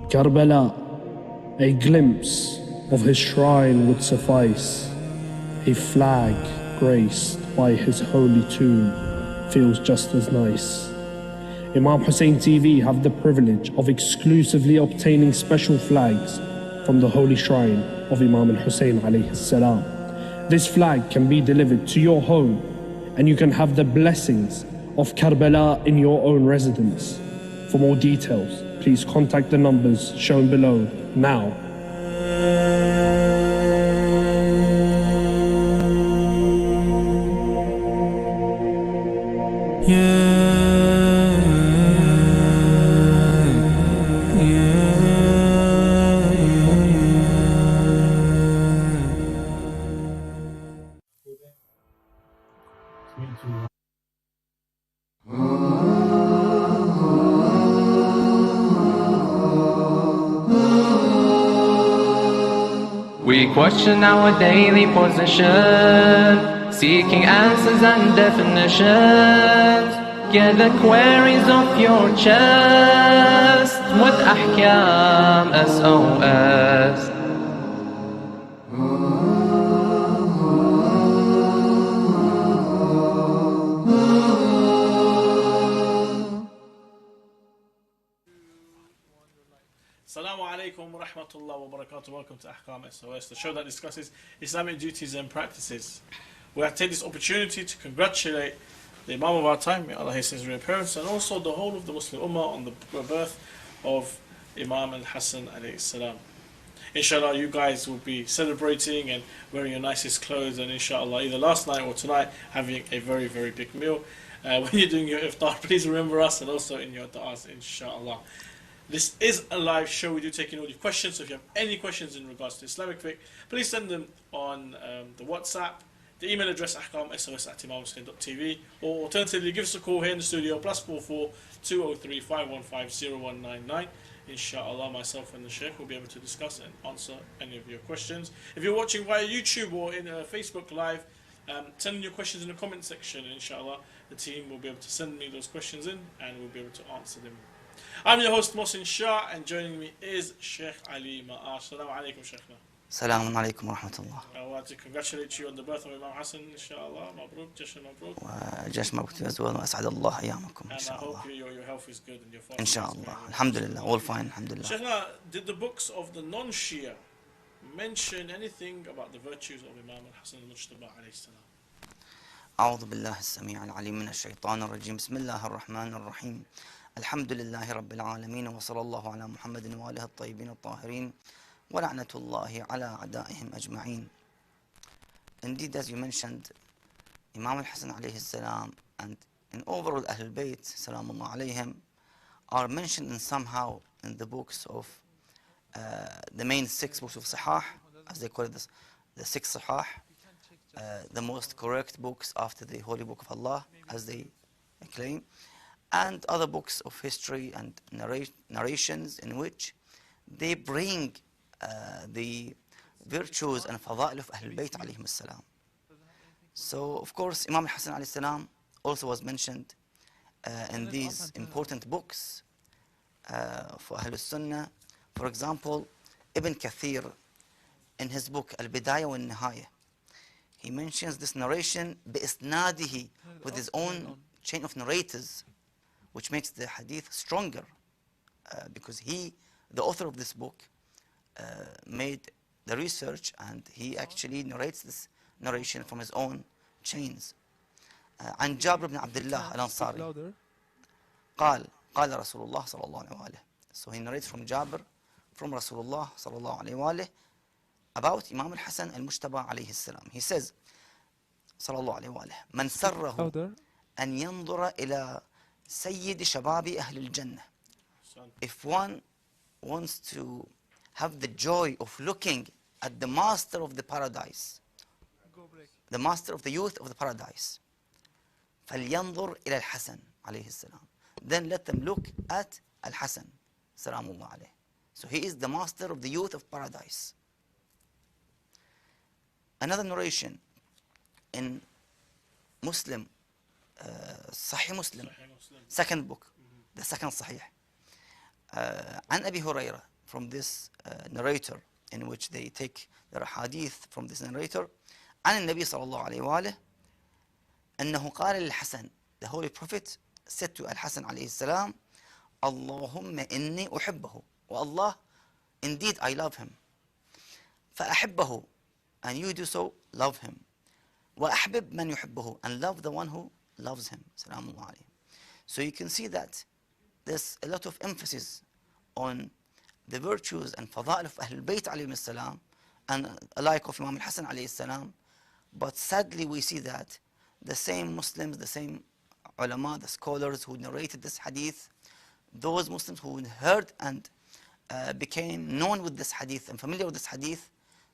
Karbala, a glimpse of his shrine would suffice. A flag graced by his holy tomb feels just as nice. Imam Hussein TV have the privilege of exclusively obtaining special flags from the holy shrine of Imam Hussein alayhi salam. This flag can be delivered to your home and you can have the blessings of Karbala in your own residence. For more details, please contact the numbers shown below now. We question our daily position, seeking answers and definitions. Get the queries off your chest with Ahkam SOS. Assalamu alaikum wa rahmatullahi wa barakatuh. Welcome to Ahkam SOS, the show that discusses Islamic duties and practices. We have taken this opportunity to congratulate the Imam of our time, may Allah hasten his reappearance, and also the whole of the Muslim Ummah on the birth of Imam al-Hassan alayhi salam. Inshallah, you guys will be celebrating and wearing your nicest clothes, and inshallah, either last night or tonight, having a very, very big meal. When you're doing your iftar, please remember us, and also in your du'as, inshallah. This is a live show. We do take in all your questions, so if you have any questions in regards to Islamic fiqh, please send them on the WhatsApp, the email address ahkamsos@imamhussein.tv, or alternatively give us a call here in the studio, +44 203 515 0199. Inshallah, myself and the Sheikh will be able to discuss and answer any of your questions. If you're watching via YouTube or in Facebook Live, send in your questions in the comment section, and inshallah, the team will be able to send me those questions in and we'll be able to answer them. I'm your host Mohsin Shah, and joining me is Sheikh Ali Maash. Assalamu alaikum, Sheikhna. Assalamu alaikum wa rahmatullah. I want to congratulate you on the birth of Imam Hassan, inshallah. Mabruk, Jashan Mabruk. وجشن مبروك أزواج وأسعد الله أيامكم إن And I شاء hope الله. your health is good and your إن fasting شاء is الله. good. Alhamdulillah, all fine. Alhamdulillah. Sheikhna, did the books of the non-Shia mention anything about the virtues of Imam al-Hassan al-Mujtaba alayhi salam? أعوذ بالله السميع العليم من الشيطان الرجيم. بسم الله الرحمن الرحيم. الحمد لله رب العالمين وصلى الله على محمد وآله الطيبين الطاهرين ولعنة الله على أعدائهم أجمعين. Indeed, as you mentioned, Imam al-Hassan alayhi salam and in overall Ahlul Bayt salamullah alayhim are mentioned in somehow in the books of the main 6 books of Sahah, as they call it, the 6 Sahah, the most correct books after the Holy Book of Allah, as they claim, and other books of history and narrations in which they bring the virtues and fada'il of Ahlul Bayt alayhim salam. So, of course, Imam al-Hassan alayhi salam also was mentioned in these important books for Ahlul Sunnah. For example, Ibn Kathir, in his book Al-Bidayah wal-Nihayah, he mentions this narration bi-isnadihi, with his own chain of narrators, which makes the hadith stronger, because he, the author of this book, made the research and he actually narrates this narration from his own chains. عن جابر بن عبد الله الأنصاري قال رسول الله صلى الله عليه وآله. So he narrates from Jabir, from Rasulullah صلى الله عليه وآله, about Imam al-Hassan al-Mujtaba alayhi salam. He says صلى الله عليه وآله من سره أن ينظر إلى سيد شباب أهل الجنة. If one wants to have the joy of looking at the master of the paradise, the master of the youth of the paradise, فلينظر إلى الحسن عليه السلام, then let them look at Al-Hassan salamullah alayh. So he is the master of the youth of paradise. Another narration in Muslim, Sahih Muslim, second book, the second Sahih, عن أبي هريرة, from this narrator, in which they take their hadith from this narrator. عن النبي صلى الله عليه وآله أنه قال للحسن, the Holy Prophet said to Al-Hasan عليه السلام, اللهم إني أحبه, O Allah, indeed I love him. فأحبه, and you do so, love him. وأحبب من يحبه, and love the one who loves him. سلام الله عليه. So you can see that there's a lot of emphasis on the virtues and fada'il of Ahlul Bayt alayhim salam, and alike of Imam al-Hasan alayhi salam. But sadly we see that the same Muslims, the same ulama, the scholars who narrated this hadith, those Muslims who heard and became known with this hadith and familiar with this hadith,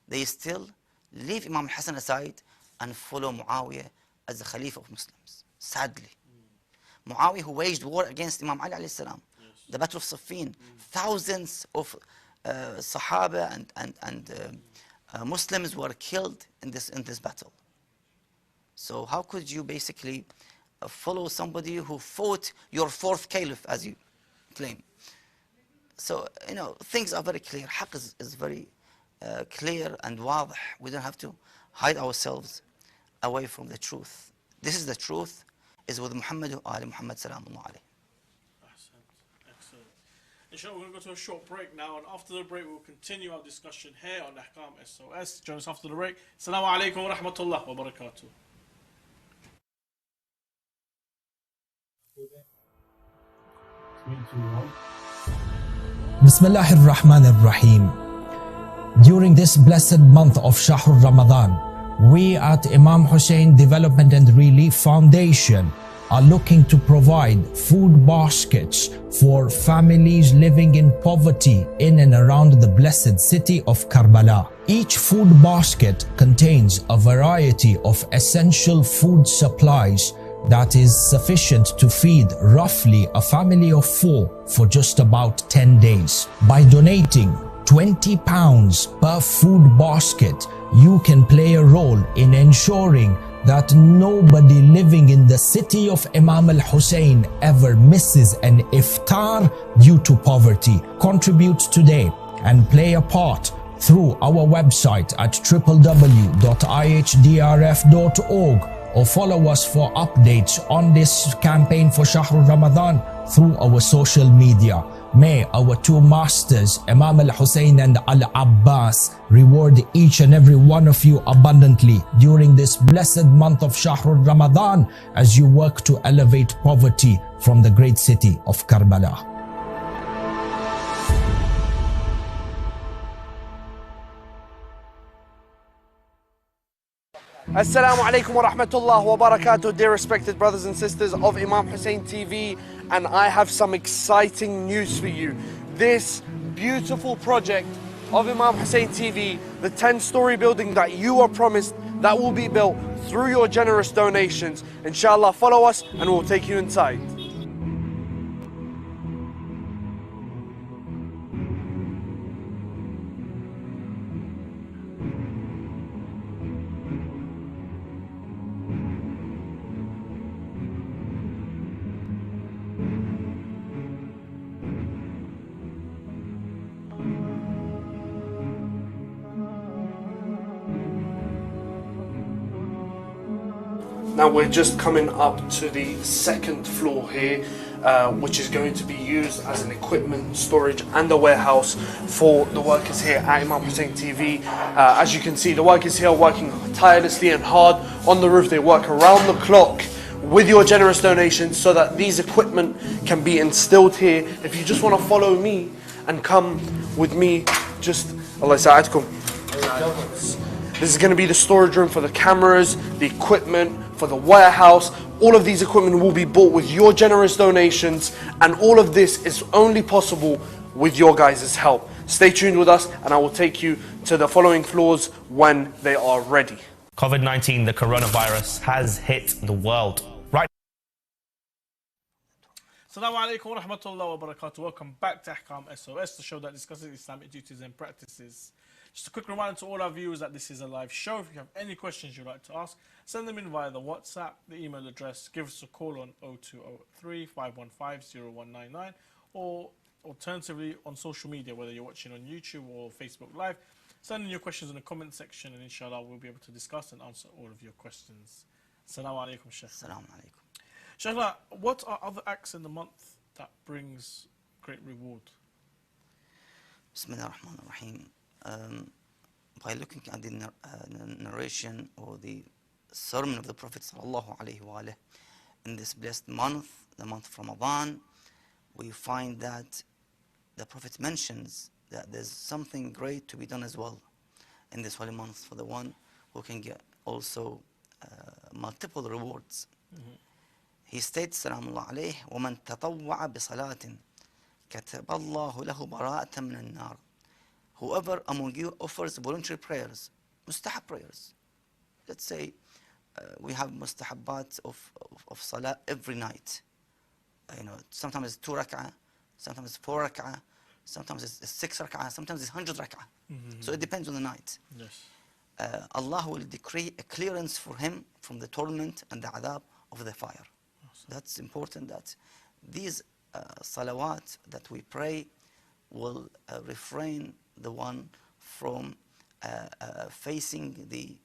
they still leave Imam al-Hasan aside and follow Muawiyah as the Khalifa of Muslims. Sadly. Muawiyah, who waged war against Imam Ali alayhi salam, the Battle of Siffin, thousands of Sahaba and Muslims were killed in this battle. So how could you basically follow somebody who fought your fourth caliph, as you claim? So, you know, things are very clear. Haqq is very clear and wadih. We don't have to hide ourselves away from the truth. This is the truth, is with Muhammad wa Ali Muhammad salamullah alayhi. Excellent. Inshallah, we're going to go to a short break now, and after the break we'll continue our discussion here on Ahkam SOS. Join us after the break. Assalamu alaikum wa rahmatullah wa barakatuh. Bismillahir Rahmanir Rahim. During this blessed month of Shahr Ramadan, we at Imam Hussein Development and Relief Foundation are looking to provide food baskets for families living in poverty in and around the blessed city of Karbala. Each food basket contains a variety of essential food supplies that is sufficient to feed roughly a family of 4 for just about 10 days. By donating £20 per food basket, you can play a role in ensuring that nobody living in the city of Imam al-Hussein ever misses an iftar due to poverty. Contribute today and play a part through our website at www.ihdrf.org, or follow us for updates on this campaign for Shahr Ramadan through our social media. May our two masters, Imam al-Hussein and al-Abbas, reward each and every one of you abundantly during this blessed month of Shahr Ramadan as you work to elevate poverty from the great city of Karbala. Assalamu alaikum wa rahmatullah wa barakatuh, dear respected brothers and sisters of Imam Hussein TV, and I have some exciting news for you. This beautiful project of Imam Hussein TV, the 10-story building that you are promised that will be built through your generous donations. Inshallah, follow us and we'll take you inside. Now we're just coming up to the second floor here, which is going to be used as an equipment storage and a warehouse for the workers here at Imam Hussein TV. As you can see, the workers here are working tirelessly and hard on the roof. They work around the clock with your generous donations so that these equipment can be instilled here. If you just want to follow me and come with me, just Allah Yasa'adkum. This is going to be the storage room for the cameras, the equipment, for the warehouse. All of these equipment will be bought with your generous donations, and all of this is only possible with your guys' help. Stay tuned with us and I will take you to the following floors when they are ready. COVID-19, the coronavirus, has hit the world. Right. Assalamu alaikum wa rahmatullah wa barakatuh. Welcome back to Ahkam SOS, the show that discusses Islamic duties and practices. Just a quick reminder to all our viewers that this is a live show. If you have any questions you'd like to ask, send them in via the WhatsApp, the email address, give us a call on 0203 515 0199, or alternatively on social media, whether you're watching on YouTube or Facebook Live. Send in your questions in the comment section, and inshallah we'll be able to discuss and answer all of your questions. Assalamu alaikum, Sheikh. Assalamu alaikum. Sheikh, what are other acts in the month that brings great reward? Bismillah ar-Rahman ar-Rahim. By looking at the narration or the sermon of the Prophet sallallahu alaihi wasallam in this blessed month, the month of Ramadan, we find that the Prophet mentions that there's something great to be done as well in this holy month for the one who can get also multiple rewards. He states, Salamullah alayhi, وَمَنْ تَطَوَّعَ بِصَلَاةٍ كَتَبَ اللَّهُ لَهُ بَرَاءَةً مِنَ النَّارِ. Whoever among you offers voluntary prayers, mustahab prayers. Let's say we have mustahabbat of salah every night. Sometimes it's 2 rak'ah, sometimes it's 4 rak'ah, sometimes it's 6 rak'ah, sometimes it's 100 rak'ah. So it depends on the night. Yes. Allah will decree a clearance for him from the torment and the adab of the fire. That's important, that these salawat that we pray will refrain the one from facing the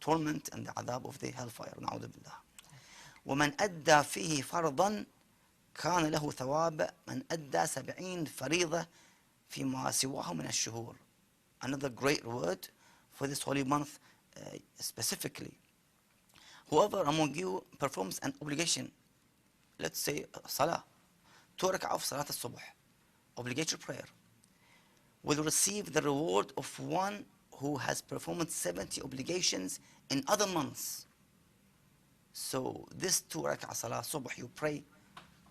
torment and the adab of the hellfire. نعوذ بالله. ومن أدى فيه فرضا كان له ثواب من أدى 70 فريضة فيما سواه من الشهور. Another great word for this holy month specifically. Whoever among you performs an obligation, let's say salah, 2 rak'ah of salat al-subh, obligatory prayer, will receive the reward of one who has performed 70 obligations in other months. So this 2 rak'ah salah subh you pray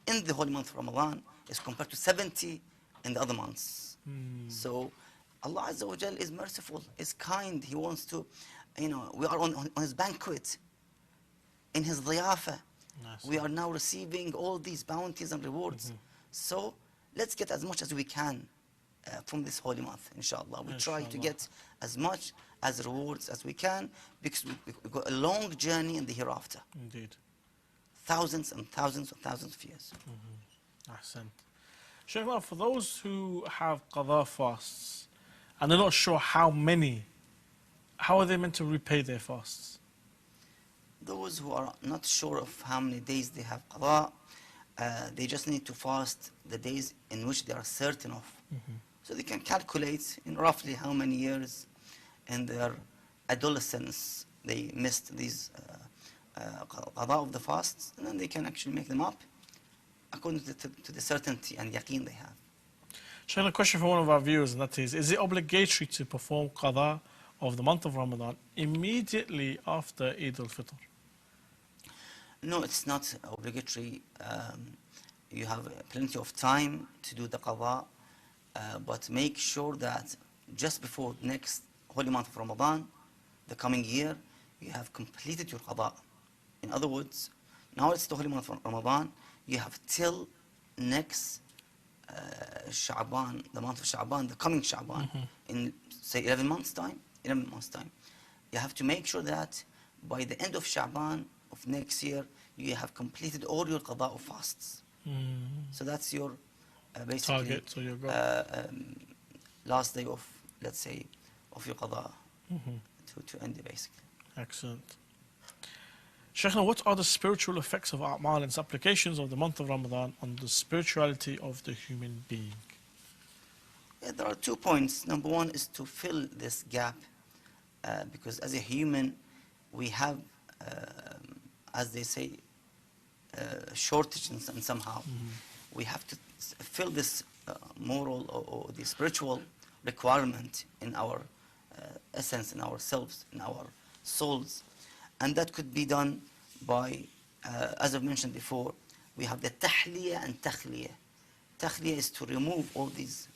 in the holy month of Ramadan is compared to 70 in the other months. So Allah Azza wa Jal is merciful, is kind. He wants to, we are on his banquet, in his diyafa. Nice. We are now receiving all these bounties and rewards. So let's get as much as we can from this holy month, inshallah. We try to get as much as rewards as we can, because we've got a long journey in the hereafter. Indeed. Thousands and thousands and thousands of years. Ahsan. Shaykh, for those who have qadha fasts and they're not sure how many, how are they meant to repay their fasts? Those who are not sure of how many days they have qadha, they just need to fast the days in which they are certain of. So they can calculate in roughly how many years in their adolescence they missed these qadha of the fasts, and then they can actually make them up according to the certainty and yaqeen they have. Shaykh, a question for one of our viewers, and that is it obligatory to perform qadha of the month of Ramadan immediately after Eid al-Fitr? No, it's not obligatory. You have plenty of time to do the qadha, but make sure that just before next holy month of Ramadan, the coming year, you have completed your qadha. In other words, now it's the holy month of Ramadan, you have till next Sha'ban, the month of Sha'ban, the coming Sha'ban, in say 11 months time. You have to make sure that by the end of Sha'ban of next year, you have completed all your qadha of fasts. So that's your basically target, so your goal. Last day of, let's say, of your qadha to end it basically. Excellent. Shaykhna, what are the spiritual effects of a'mal and its applications of the month of Ramadan on the spirituality of the human being? Yeah, there are 2 points. Number one is to fill this gap, because as a human, we have, as they say, shortage and somehow. We have to fill this moral or the spiritual requirement in our essence, in ourselves, in our souls. And that could be done by, as I've mentioned before, we have the tahliyah and takhliyah. Takhliyah is to remove all these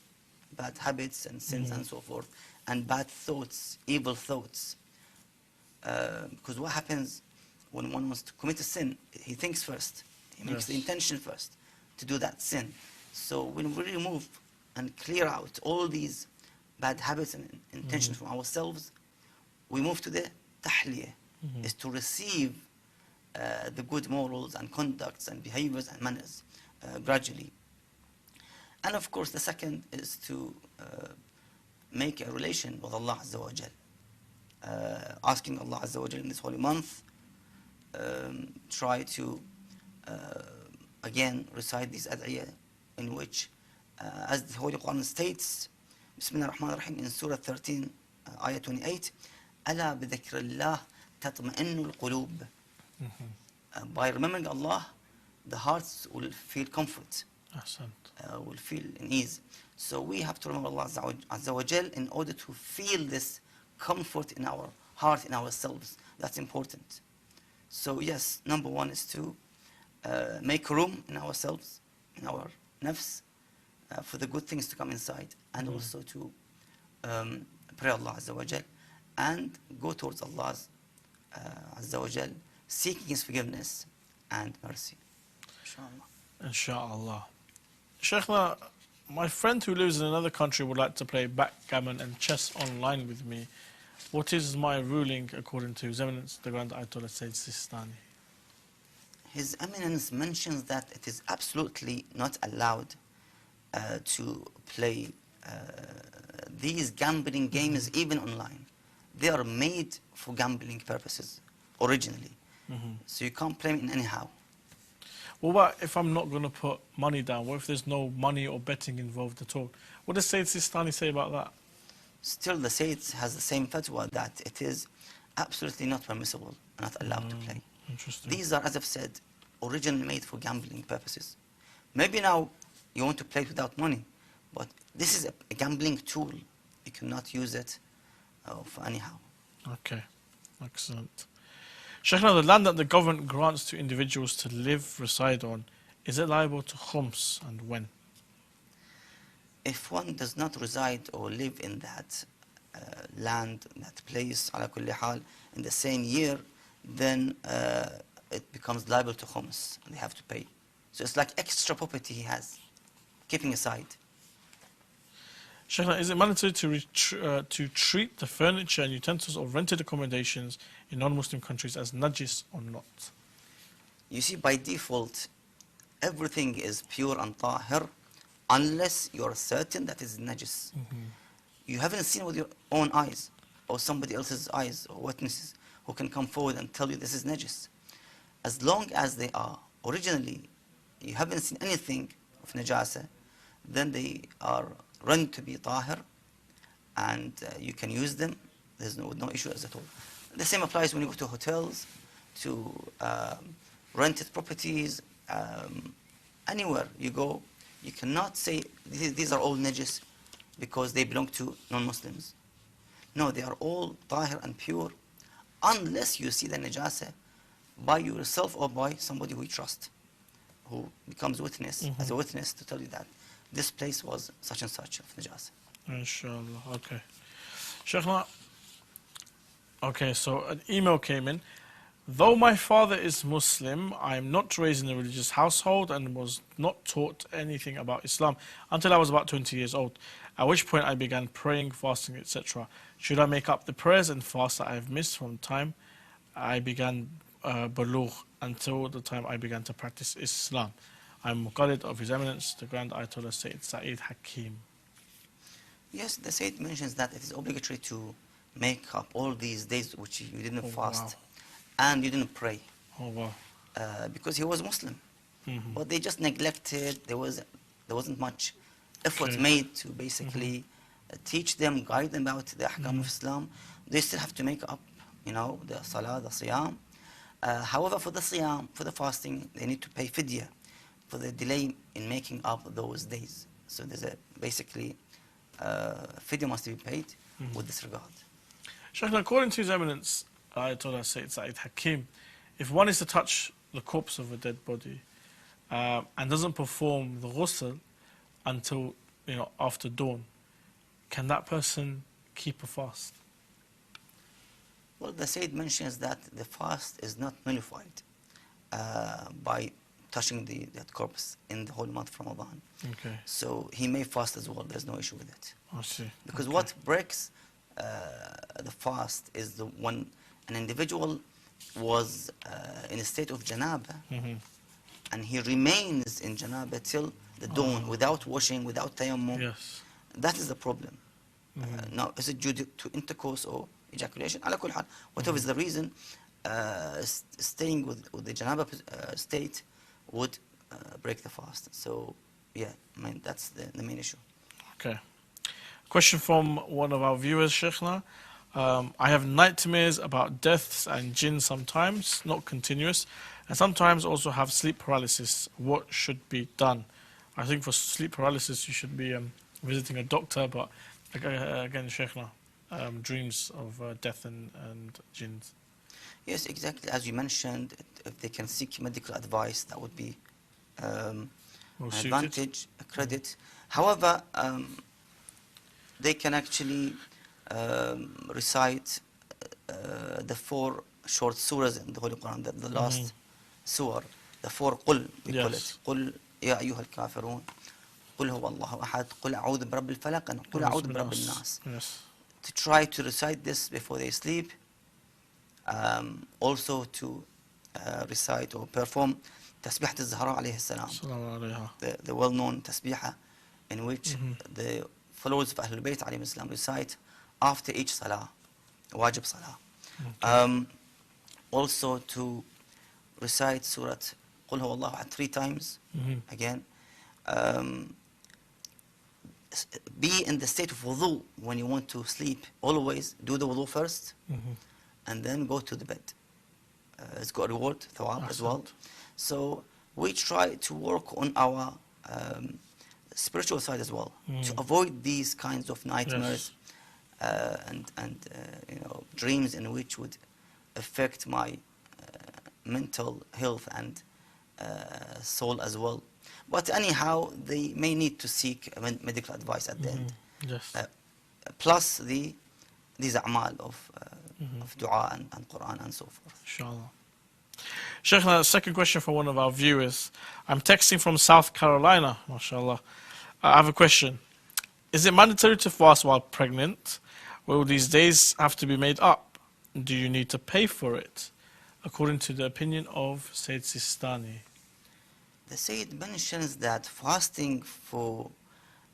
bad habits and sins and so forth, and bad thoughts, evil thoughts. Because what happens when one wants to commit a sin, he thinks first, he makes the intention first to do that sin. So when we remove and clear out all these bad habits and intentions from ourselves, we move to the tahliyah, is to receive the good morals and conducts and behaviors and manners gradually. And of course, the second is to make a relation with Allah Azza wa Jal. Asking Allah Azza wa Jal in this holy month, try to again recite these ad'iyah in which, as the Holy Quran states, Bismillah ar-Rahman ar-Rahim in Surah 13, Ayah 28, أَلَا بِذِكْرِ اللَّهِ تَطْمَئِنُّ الْقُلُوبِ. By remembering Allah, the hearts will feel comfort, will feel in ease. So we have to remember Allah Azza wa Jal in order to feel this comfort in our heart, in ourselves. That's important. So yes, number one is to make room in ourselves, in our nafs, for the good things to come inside, and also to pray Allah Azza wa Jal and go towards Allah Azza wa Jal, seeking His forgiveness and mercy. Inshallah. Shaykhna, my friend who lives in another country would like to play backgammon and chess online with me. What is my ruling according to His Eminence, the Grand Ayatollah Sayyid Sistani? His Eminence mentions that it is absolutely not allowed to play these gambling games even online. They are made for gambling purposes originally. So you can't play them anyhow. What about if I'm not going to put money down? What if there's no money or betting involved at all? What does Sayyid Sistani say about that? Still, the Sayyid has the same fatwa that it is absolutely not permissible, not allowed to play. Interesting. These are, as I've said, originally made for gambling purposes. Maybe now you want to play it without money, but this is a gambling tool. You cannot use it for anyhow. Okay, excellent. Shaykhna, the land that the government grants to individuals to live, reside on, is it liable to khums, and when? If one does not reside or live in that land, that place, ala kulli hal, in the same year, then it becomes liable to khums, and they have to pay. So it's like extra property he has, keeping aside. Shaykhna, is it mandatory to treat the furniture and utensils of rented accommodations in non-Muslim countries as najis or not? You see, by default, everything is pure and tahir, unless you're certain that it's najis. You haven't seen with your own eyes, or somebody else's eyes, or witnesses who can come forward and tell you this is najis. As long as they are originally, you haven't seen anything of najasa, then they are run to be tahir, and you can use them. There's no issue at all. The same applies when you go to hotels, to rented properties, anywhere you go. You cannot say these are all najis because they belong to non-Muslims. No, they are all tahir and pure, unless you see the najasa by yourself or by somebody who you trust, who becomes witness, as a witness, to tell you that this place was such and such of najasa. Inshallah, okay. Shaykhna, okay, so an email came in. Though my father is Muslim, I am not raised in a religious household and was not taught anything about Islam until I was about 20 years old, at which point I began praying, fasting, etc. Should I make up the prayers and fasts that I have missed from the time I began bulugh until the time I began to practice Islam? I am Muqallid of His Eminence, the Grand Ayatollah Sayyid Hakim. Yes, the Sayyid mentions that it is obligatory to make up all these days which you didn't fast. Wow. And you didn't pray. Oh wow! Because he was Muslim, but they just neglected. There wasn't much effort made to basically teach them, guide them about the ahkam of Islam. They still have to make up, the salah, the siyam. However, for the siyam, for the fasting, they need to pay fidya for the delay in making up those days. So there's basically fidya must be paid with this regard. Shaykhna, according to His Eminence, Ayatollah Sayyid Hakim, if one is to touch the corpse of a dead body and doesn't perform the ghusl until after dawn, can that person keep a fast? Well, the Sayyid mentions that the fast is not nullified by touching that corpse in the whole month of Ramadan. Okay. So he may fast as well. There's no issue with it. I see. Because what breaks the fast is when an individual was in a state of janaba, and he remains in janaba till the dawn, without washing, without tayammum. Yes. That is the problem. Now, is it due to intercourse or ejaculation? على كل حال, whatever is the reason, staying with the janaba state would break the fast. So, yeah, I mean, that's the main issue. Okay. Question from one of our viewers, Sheikhna. I have nightmares about deaths and jinn sometimes, not continuous, and sometimes also have sleep paralysis. What should be done? I think for sleep paralysis you should be visiting a doctor, but again, Sheikhna, dreams of death and jinns. Yes, exactly. As you mentioned, if they can seek medical advice, that would be an advantage, a credit. However, they can actually recite the 4 short surahs in the Holy Quran, the last surah, the 4 qul, we call it. قل يا أيها الكافرون قل هو الله أحد قل أعوذ برب الفلق and قل أعوذ برب الناس. To try to recite this before they sleep. Also to recite or perform تسبيحة الزهراء عليه السلام, the well-known tasbihah in which the followers of Ahlul Bayt alayhim salam recite after each salah, wajib salah. Also to recite Surah Qul Huwa Allahu Ahad 3 times. Again, be in the state of wudu when you want to sleep. Always do the wudu first, and then go to the bed. It's got a reward, thawab as well. So we try to work on our spiritual side as well, to avoid these kinds of nightmares and you know, dreams in which would affect my mental health and soul as well. But anyhow, they may need to seek medical advice at the end. Plus these a'mal of dua and Quran and so forth. Inshallah. Sheikhna, second question for one of our viewers. I'm texting from South Carolina, mashallah. I have a question. Is it mandatory to fast while pregnant? Will these days have to be made up? Do you need to pay for it? According to the opinion of Sayyid Sistani. The Sayyid mentions that fasting for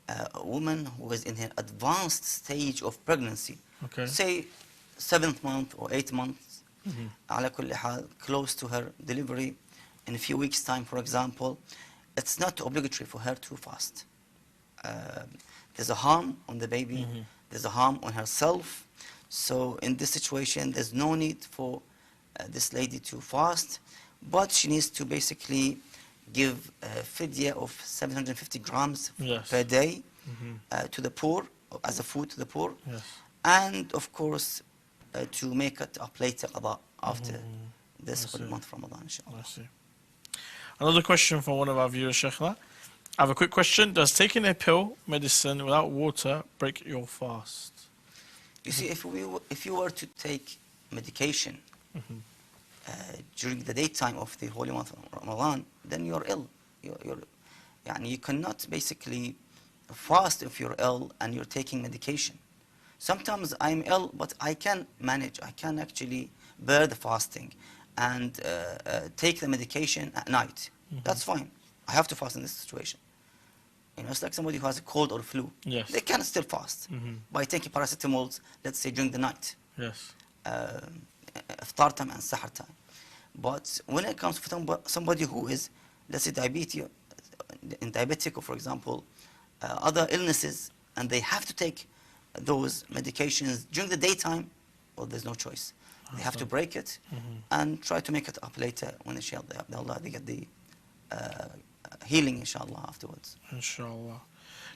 a woman who is in her advanced stage of pregnancy, say 7th month or 8th month, على كل حال, close to her delivery, in a few weeks' time, for example, it's not obligatory for her to fast. There's a harm on the baby, there's a harm on herself. So in this situation, there's no need for this lady to fast, but she needs to basically give a fidya of 750 grams per day to the poor, as a food to the poor, and of course to make it up later after this whole month of Ramadan, inshallah. I see. Another question from one of our viewers, Sheikhna. I have a quick question. Does taking a pill, medicine, without water break your fast? You see, if you were to take medication during the daytime of the holy month of Ramadan, then you're ill. You cannot basically fast if you're ill and you're taking medication. Sometimes I'm ill, but I can manage. I can actually bear the fasting and take the medication at night. That's fine. I have to fast in this situation. You know, it's like somebody who has a cold or flu. They can still fast by taking paracetamols, let's say, during the night. Iftar time and sahar time. But when it comes to somebody who is, let's say, diabetic, or for example, other illnesses, and they have to take those medications during the daytime, well, there's no choice. They have to break it and try to make it up later when inshallah they get the healing, inshallah, afterwards. Inshallah.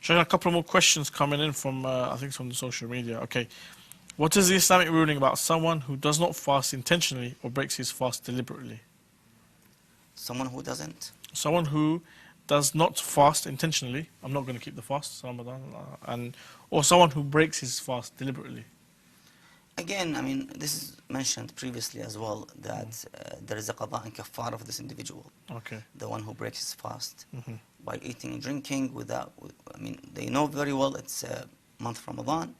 Shaykhna, a couple more questions coming in from, I think, from the social media. Okay. What is the Islamic ruling about someone who does not fast intentionally or breaks his fast deliberately? Someone who doesn't? Someone who does not fast intentionally. I'm not going to keep the fast, Ramadan, or someone who breaks his fast deliberately. Again, I mean, this is mentioned previously as well, that there is a qada and kafar of this individual. The one who breaks his fast by eating and drinking without, I mean, they know very well it's a month of Ramadan.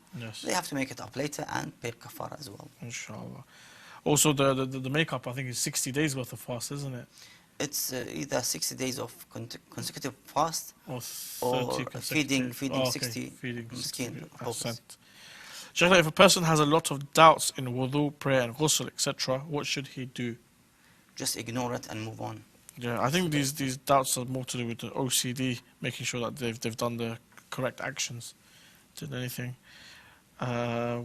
They have to make it up later and pay kafar as well. Inshallah. Also, the makeup, I think, is 60 days worth of fast, isn't it? It's either 60 days of consecutive fast Or or 30 feeding consecutive. Oh, 60 feeding miskin. percent. Shaykh, if a person has a lot of doubts in wudu, prayer and ghusl, etc., what should he do? Just ignore it and move on. Yeah, I think these doubts are more to do with the OCD, making sure that they've done the correct actions than anything.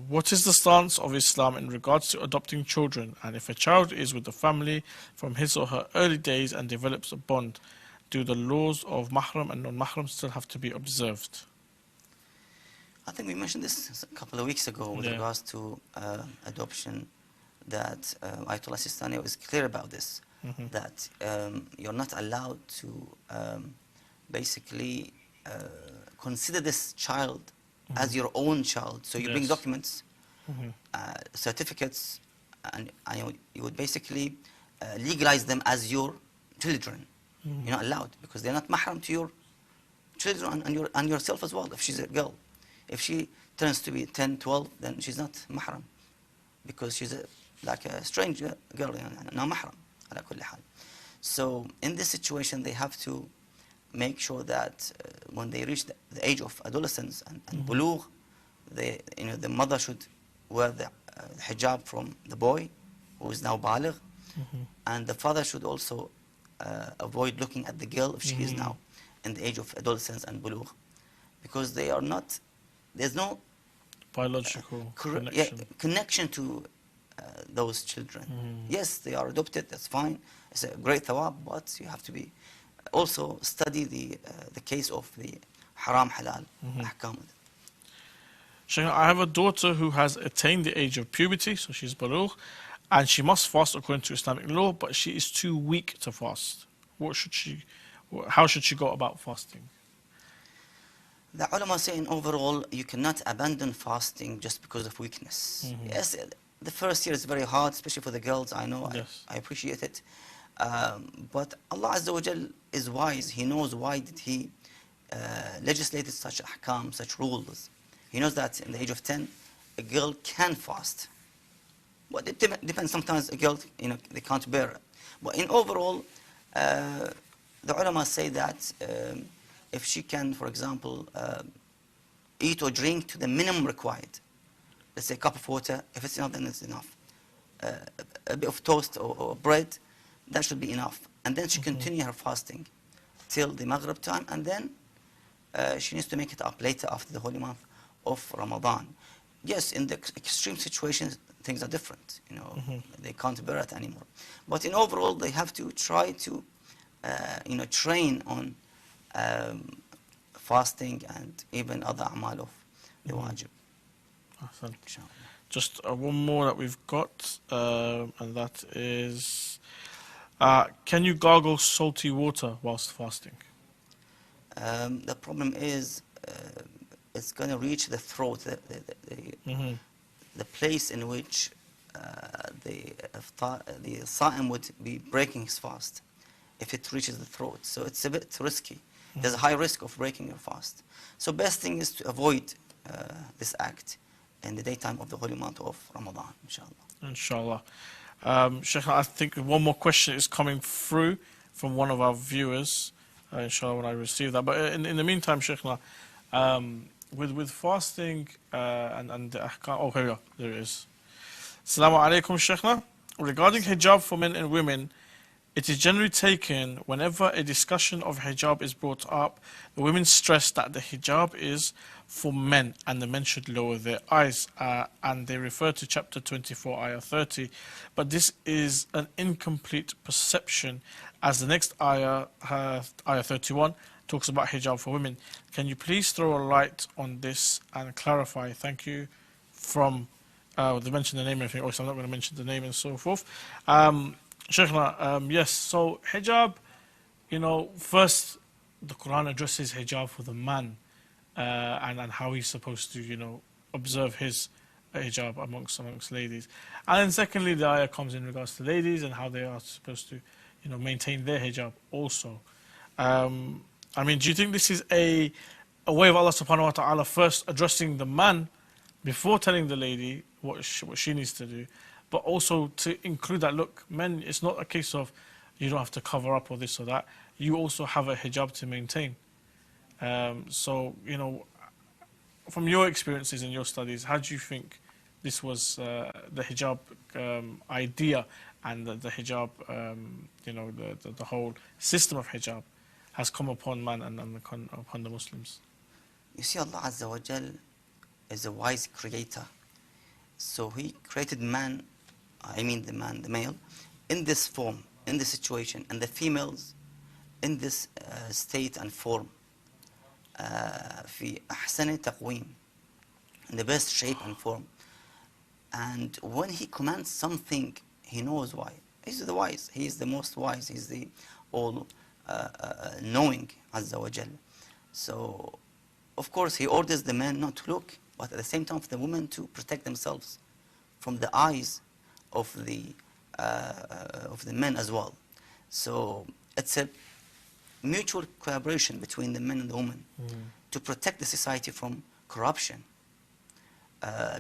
What is the stance of Islam in regards to adopting children? And if a child is with the family from his or her early days and develops a bond, do the laws of mahram and non-mahram still have to be observed? I think we mentioned this a couple of weeks ago with regards to adoption, that Ayatollah Sistani was clear about this, that you're not allowed to basically consider this child as your own child. So you bring documents, certificates, and you would basically legalize them as your children. You're not allowed, because they're not mahram to your children and yourself as well. If she's a girl, if she turns to be 10, 12, then she's not mahram, because she's like a strange girl, no mahram. ala kulli hal. So in this situation, they have to make sure that when they reach the age of adolescence and bulugh, the mother should wear the hijab from the boy who is now baligh, and the father should also avoid looking at the girl if she is now in the age of adolescence and bulugh, because they are not, there's no biological connection to those children. Yes, they are adopted, that's fine, it's a great thawab, but you have to be also study the case of the haram halal ahkam. Shaykh, I have a daughter who has attained the age of puberty, so she's bulugh, and she must fast according to Islamic law, but she is too weak to fast. How should she go about fasting? The ulama say in overall, you cannot abandon fasting just because of weakness. Yes, the first year is very hard, especially for the girls, I know, I appreciate it. But Allah Azza wa Jal is wise. He knows why did He legislated such ahkam, such rules. He knows that in the age of 10, a girl can fast. But it depends. Sometimes a girl, they can't bear it. But in overall, the ulama say that if she can, for example, eat or drink to the minimum required, let's say a cup of water, if it's enough, then it's enough. A bit of toast or bread, that should be enough. And then she continue her fasting till the Maghrib time, and then she needs to make it up later after the holy month of Ramadan. Yes, in the extreme situations, things are different. They can't bear it anymore. But in overall, they have to try to, train on fasting and even other amal of the wajib. Just one more that we've got, and that is, can you gargle salty water whilst fasting? The problem is, it's going to reach the throat, the place in which the Sa'im would be breaking his fast, if it reaches the throat. So it's a bit risky. There's a high risk of breaking your fast. So best thing is to avoid this act in the daytime of the holy month of Ramadan, inshallah. Inshallah. Sheikh, I think one more question is coming through from one of our viewers, inshallah, when I receive that. But in the meantime, Sheikh, with fasting and the ahkam, oh, here we go, there it is. Assalamu alaikum, Sheikh. Regarding hijab for men and women, it is generally taken whenever a discussion of hijab is brought up, the women stress that the hijab is for men and the men should lower their eyes, and they refer to chapter 24, ayah 30. But this is an incomplete perception, as the next ayah, ayah 31, talks about hijab for women. Can you please throw a light on this and clarify? Thank you. From, they mentioned the name and everything, also I'm not going to mention the name and so forth. Shaykhna, yes, so hijab, first the Quran addresses hijab for the man and how he's supposed to, observe his hijab amongst ladies. And then secondly, the ayah comes in regards to ladies and how they are supposed to, maintain their hijab also. I mean, do you think this is a way of Allah subhanahu wa ta'ala first addressing the man before telling the lady what she needs to do, but also to include that, look, men, it's not a case of you don't have to cover up or this or that. You also have a hijab to maintain. So, you know, from your experiences and your studies, how do you think this was the hijab idea and the hijab, you know, the whole system of hijab has come upon man and upon the Muslims? You see, Allah Azza wa Jal is a wise creator. So He created man, I mean the man, the male, in this form, in this situation, and the females in this state and form. في أحسن تقويم, in the best shape and form. And when He commands something, He knows why. He's the wise. He is the most wise. He's the all knowing, Azza wa Jal. So, of course, He orders the man not to look, but at the same time for the women to protect themselves from the eyes of the men as well. So it's a mutual collaboration between the men and the women to protect the society from corruption.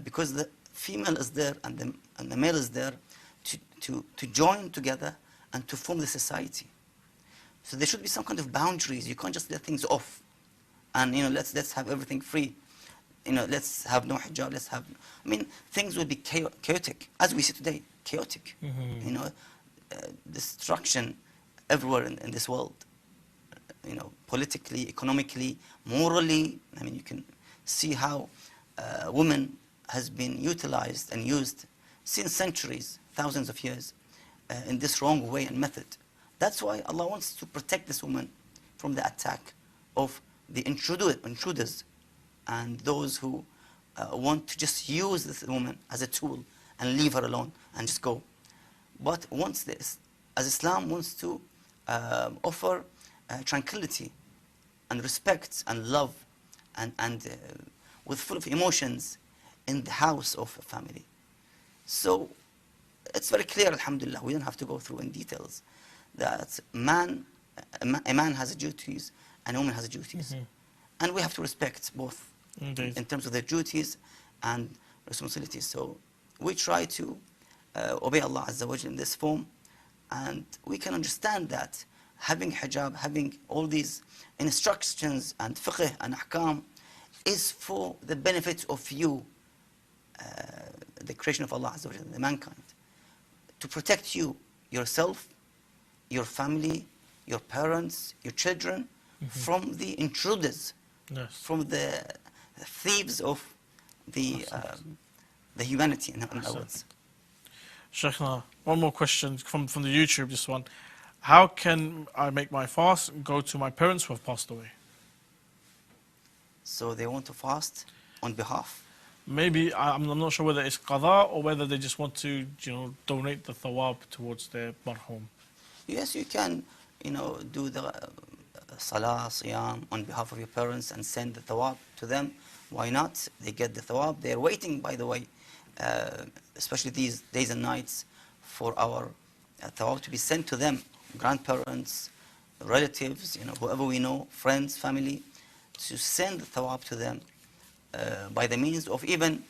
Because the female is there and the male is there to join together and to form the society. So there should be some kind of boundaries. You can't just let things off and, you know, let's have everything free. You know, let's have no hijab, let's have, I mean, things will be chaotic, as we see today, chaotic. You know, destruction everywhere in this world. You know, politically, economically, morally. I mean, you can see how women has been utilized and used since centuries, thousands of years, in this wrong way and method. That's why Allah wants to protect this woman from the attack of the intruders and those who want to just use this woman as a tool and leave her alone and just go. But once this, as Islam wants to offer tranquility and respect and love and with full of emotions in the house of a family. So it's very clear, alhamdulillah, we don't have to go through in details, that a man has duties and a woman has duties. And we have to respect both. Indeed. In terms of their duties and responsibilities. So we try to obey Allah Azza wa Jalla in this form, and we can understand that having hijab, having all these instructions and fiqh and ahkam is for the benefit of you, the creation of Allah Azza wa Jalla, the mankind, to protect you, yourself, your family, your parents, your children, from the intruders, from the thieves of the humanity, in other words. Shaykhna, one more question from the YouTube, this one. How can I make my fast go to my parents who have passed away? So they want to fast on behalf? Maybe, I'm not sure whether it's qadha or whether they just want to, you know, donate the thawab towards their marhum. Yes, you can, you know, do the salah, siyam on behalf of your parents and send the thawab to them. Why not? They get the thawab. They're waiting, by the way, especially these days and nights, for our thawab to be sent to them. Grandparents, relatives, you know, whoever we know, friends, family, to send the thawab to them by the means of even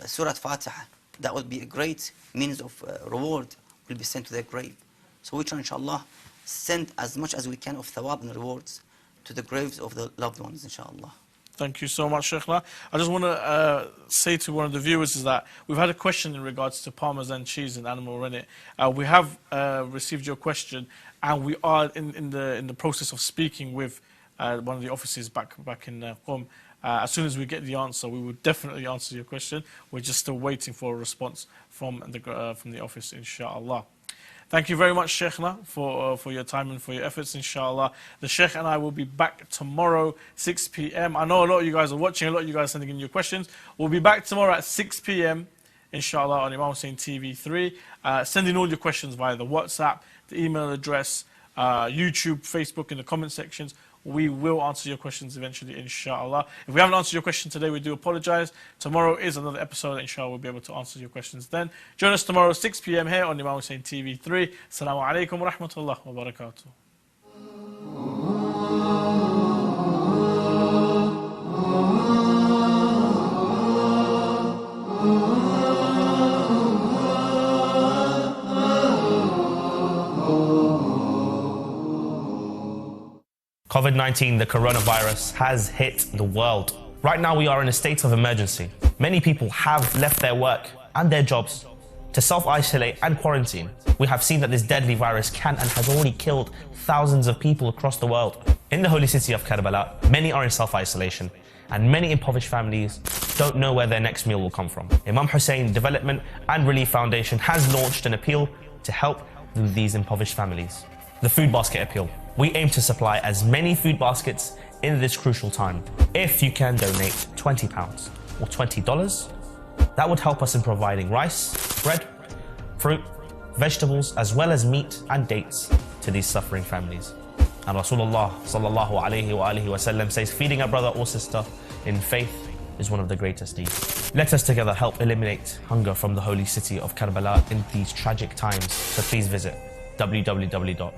Surah Fatiha. That would be a great means of reward, will be sent to their grave. So we try, inshallah, send as much as we can of thawab and rewards to the graves of the loved ones, inshallah. Thank you so much, Shaykhna. I just want to say to one of the viewers is that we've had a question in regards to Parmesan cheese and animal rennet. We have received your question, and we are in the process of speaking with one of the offices back in Qom. As soon as we get the answer, we will definitely answer your question. We're just still waiting for a response from the office, inshallah. Thank you very much, Shaykhna, for your time and for your efforts, inshallah. The Shaykh and I will be back tomorrow, 6 p.m. I know a lot of you guys are watching, a lot of you guys are sending in your questions. We'll be back tomorrow at 6 p.m, inshallah, on Imam Hussein TV 3. Send in all your questions via the WhatsApp, the email address, YouTube, Facebook, in the comment sections. We will answer your questions eventually, inshallah. If we haven't answered your question today, we do apologize. Tomorrow is another episode, inshallah, we'll be able to answer your questions then. Join us tomorrow, 6 p.m. here on Imam Hussein TV 3. Assalamu alaikum wa rahmatullah wa barakatuh. COVID-19, the coronavirus, has hit the world. Right now we are in a state of emergency. Many people have left their work and their jobs to self-isolate and quarantine. We have seen that this deadly virus can and has already killed thousands of people across the world. In the holy city of Karbala, many are in self-isolation, and many impoverished families don't know where their next meal will come from. Imam Hussein Development and Relief Foundation has launched an appeal to help these impoverished families. The Food Basket Appeal. We aim to supply as many food baskets in this crucial time. If you can donate £20 or $20, that would help us in providing rice, bread, fruit, vegetables, as well as meat and dates to these suffering families. And Rasulullah sallallahu alayhi wa alihi wasallam says, feeding a brother or sister in faith is one of the greatest deeds. Let us together help eliminate hunger from the holy city of Karbala in these tragic times. So please visit www.ihdrf.org.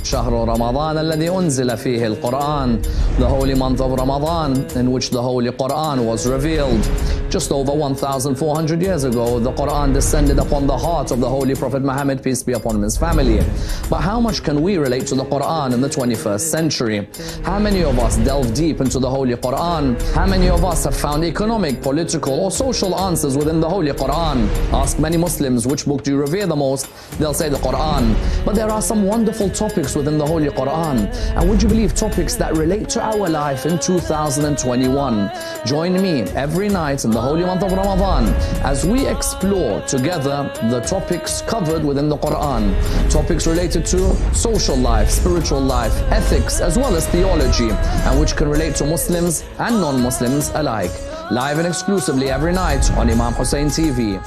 شهر رمضان الذي أنزل فيه القرآن, the holy month of Ramadan in which the holy Quran was revealed. Just over 1,400 years ago, the Quran descended upon the heart of the Holy Prophet Muhammad, peace be upon him, his family. But how much can we relate to the Quran in the 21st century? How many of us delve deep into the Holy Quran? How many of us have found economic, political or social answers within the Holy Quran? Ask many Muslims, which book do you revere the most? They'll say the Quran. But there are some wonderful topics within the Holy Quran. And would you believe, topics that relate to our life in 2021. Join me every night in the holy month of Ramadan as we explore together the topics covered within the Quran. Topics related to social life, spiritual life, ethics, as well as theology, and which can relate to Muslims and non-Muslims alike. Live and exclusively every night on Imam Hussein TV.